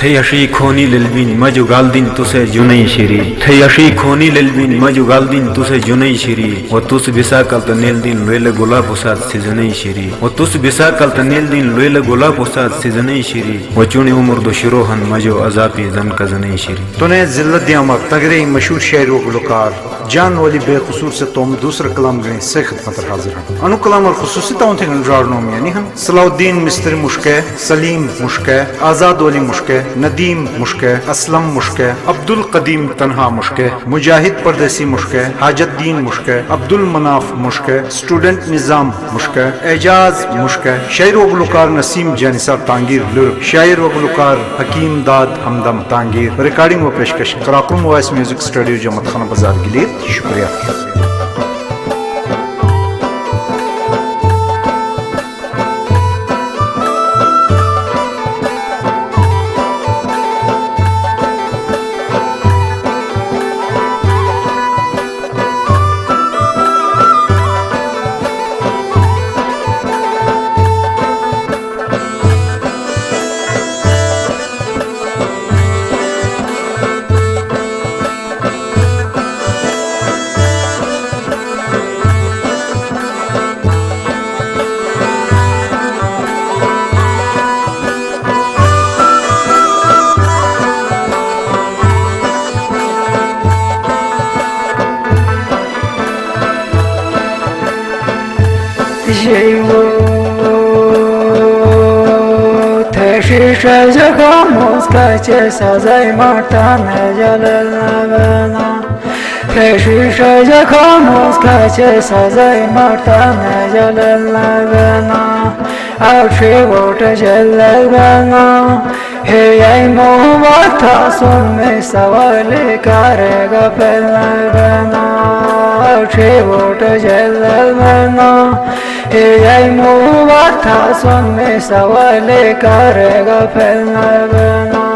Thei ashi khoni lelbin maju galdin tuse junai shiri. Thei ashi khoni lelbin maju galdin tuse junai shiri. O tus bisa kalta neldin loele gulab usad sizanai shiri. O tus bisa kalta neldin loele gulab usad sizanai shiri. O chuni umur do shirohan maju azapi zan kazanai shiri. तूने जिल्लत दिया मक तगरे मशहूर शायर व गुलकार जान वाली बेखसूर से तुम दूसरा कलाम गए से खिदमत हाजिर हैं अनु कलाम और खुसूसी ताउन थे गंजारनोम यानी हम सलाउद्दीन मिस्त्री मुश्के सलीम मुश्के आजाद वली मुश्के नदीम मुश्के असलम मुश्के अब्दुल कदीम तन्हा मुश्के मुजाहिद परदेसी मुश्के हाजतदीन मुश्के अब्दुल मनाफ मुश्के स्टूडेंट निजाम मुश्के एजाज मुश्के शायर व गुलकार नसीम जानिसार तांगीर लुर शायर व गुलकार हकीम दाद हमदम तांगीर रिकॉर्डिंग व पेशकश कराकुम वॉइस म्यूजिक स्टूडियो जमत खाना बाजार के लिए शुक्रिया। सुन में सवाल करेगा फैलना बना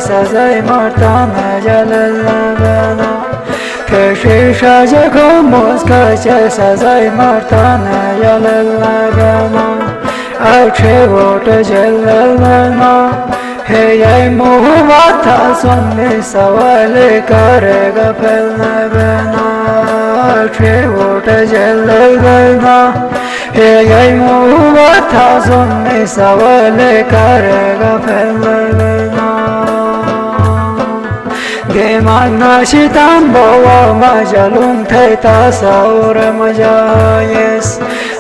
सजाई मारता मैं जलना शीशा जगो मुस्का सजाई मारता मैं जलना अच्छे वोट जलना है ये मुँह था सुनने सवाल करेगा फैलना बना अच्छे वोट जलना है ये मुँह था सुनने सवाल करेगा फैलना बना Gemana shitam bawa majalun thaita saur majayes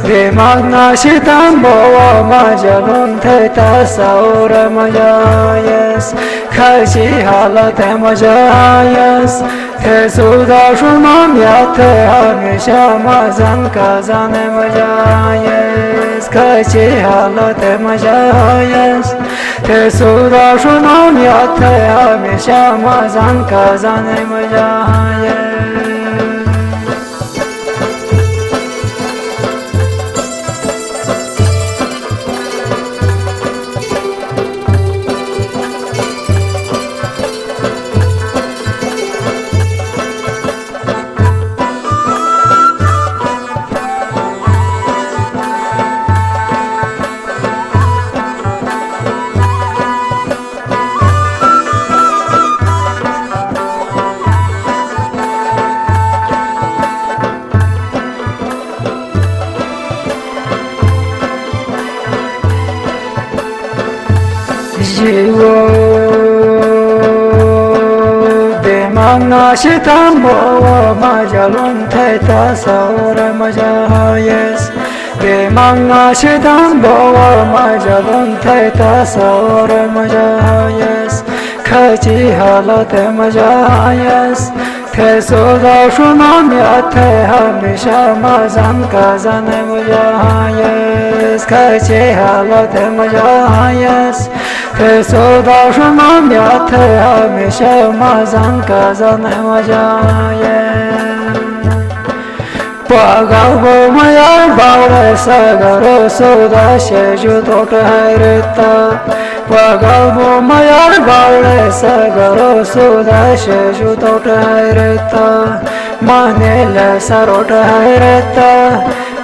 Gemana shitam bawa majalun thaita saur majayes Khachi halat majayes The suda shumam yate hamisha mazan kazan majayes Khachi halat majayes The suda shumam yate hamisha mazan kazan majayes Shitam bawa majalun thaita saur majayes Remangashidan bawa majalun thaita saur majayas Khachi halat majayas The soda shunam ya the hamisha mazan kazan majayas Khachi halat majayas The soda shunam ya the hamisha mazan kazan majayas Pagavo maya baure sagaro soda sheju tot haireta Pagavo maya baure sagaro soda sheju tot haireta Manela sarot haireta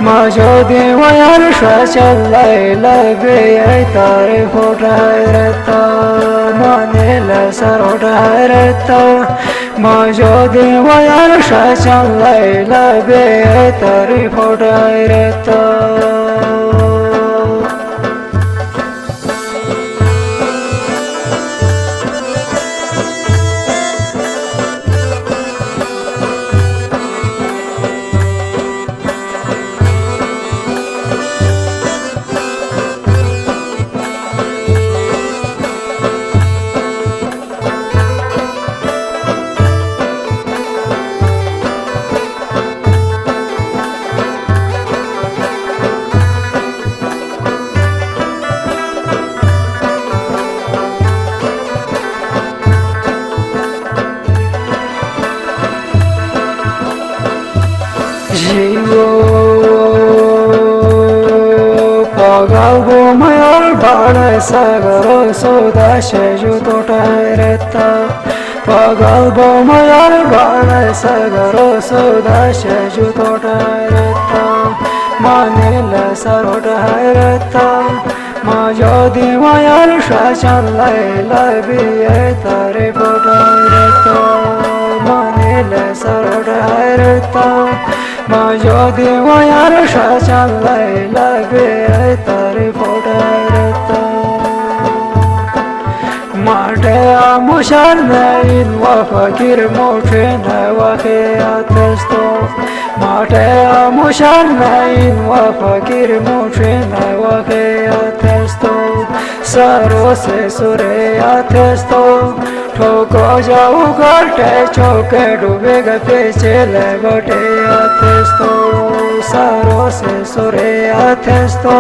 Majo diwayar shachalai lage tare fot haireta Manela sarot haireta Majo diwayar shachalai lage tare fot haireta Pagavo mayar bada sagaro soda sheju totaireta Pagavo mayar bada sagaro soda sheju totaireta Manila sarota haireta Majo diwayar shachalai labi tare potaireta Manila sarota haireta Majo diwayar shachalai lage tare fotareta Mate amushar nain wa fakir moche na wa atesto Mate amushar nain wa fakir moche na wa atesto Saro se sure atesto ठोको जाऊ घाटे चौके डूबेगा पीछे लगोटे आतेस्तो सारो से सुरे आतेस्तो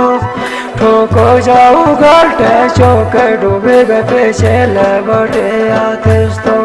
ठोको जाऊ घाटे चौके डूबेगा पीछे लगोटे आतेस्तो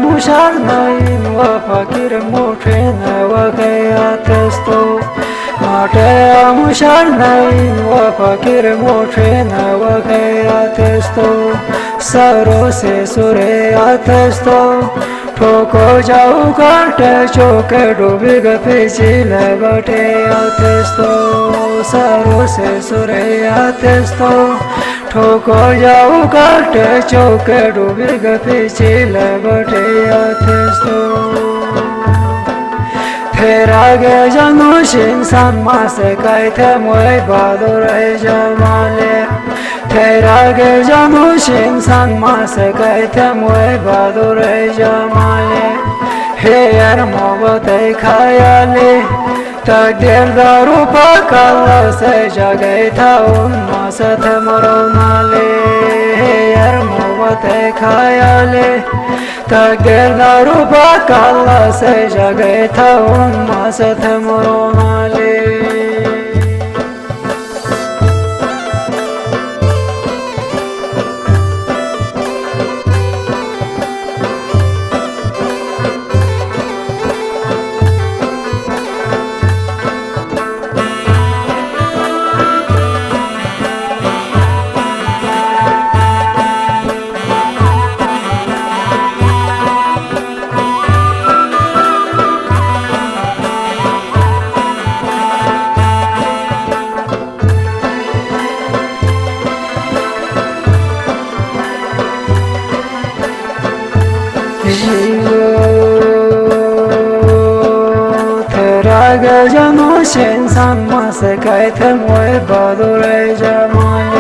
Mushar nain wa fakir moche na wa atesto Mate mushar nain wa fakir moche na wa atesto Saro se sure atesto ठोको जाऊ घाटे चौके डूबेगा पीछे लगोटे आतेस्तो सारो से सुरे आतेस्तो ठोको जाऊ घाटे चौके डूबेगा पीछे लगोटे आतेस्तो तेरा गे जानू इंसान मासे कायथे मोए बहादुर जमाले तेरा गे जानू इंसान मासे कायथे मोए बहादुर जमाले हे यार मोहब्बत खायाले तकदीर दारू पकाला से जगह था उन्मा सथ मरो नाले हे यार मोहब्बत खायाले तकदीर दारू पकाला से जगह था उन्मा सथ मरो नाले ጀኖሽን ሳንማሰቃይተም ወይ ባዶረ ጀማሌ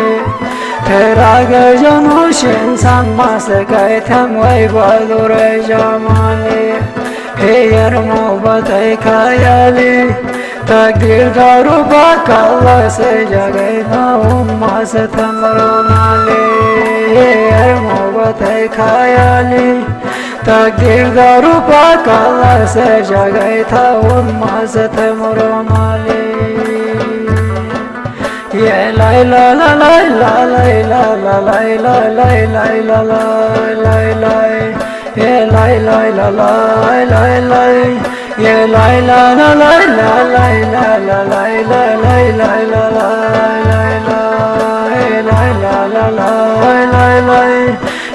ተራገጀኖሽን ሳንማሰቃይተም ወይ ባዶረ ጀማሌ ሄየርሞ በጠይ ካያሌ ተግዲር ዳሩ ባካላ ሰጃገይናውን ማሰተምሮናሌ ሄየርሞ በጠይ ካያሌ ተግዲር ዳሩ ባካላ ሰጃገይታውን ማሰተምሮናሌ ላይ ላይ ላይ ላይ ላይ ላይ ላይ ላይ yeah la la la la la la yeah la la la la la la la la la la la la la la la la la la la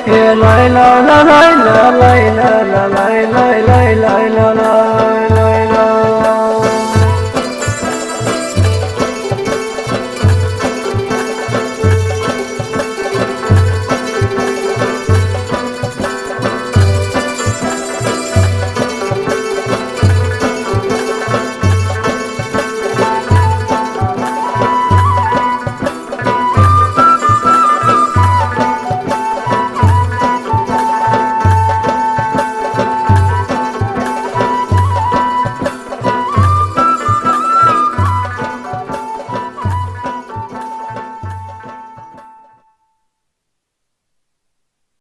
yeah la la la la la la la la la la